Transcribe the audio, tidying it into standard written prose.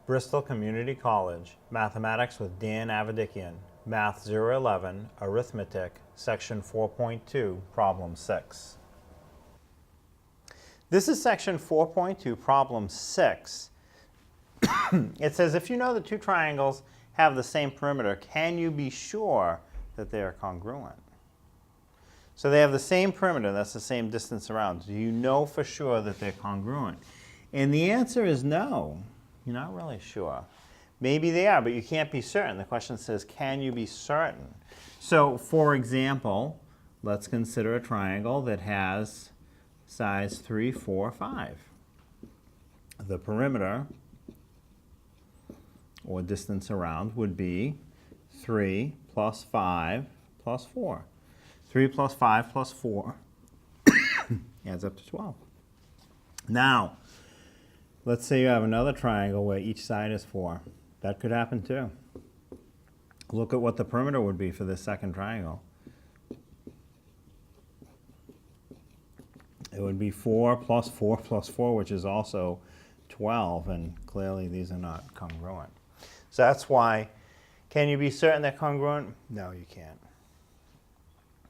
Bristol Community College, Mathematics with Dan Avedikian, Math 011, Arithmetic, Section 4.2, Problem 6. This is Section 4.2, Problem 6. It says, if you know the two triangles have the same perimeter, can you be sure that they are congruent? So they have the same perimeter, that's the same distance around. Do you know for sure that they're congruent? And the answer is no. You're not really sure. Maybe they are, but you can't be certain. The question says, can you be certain? So, for example, let's consider a triangle that has sides 3, 4, 5. The perimeter, or distance around, would be 3 plus 5 plus 4. 3 plus 5 plus 4 adds up to 12. Now, let's say you have another triangle where each side is 4. That could happen too. Look at what the perimeter would be for this second triangle. It would be 4 plus 4 plus 4, which is also 12, and clearly these are not congruent. So that's why, can you be certain they're congruent? No, you can't.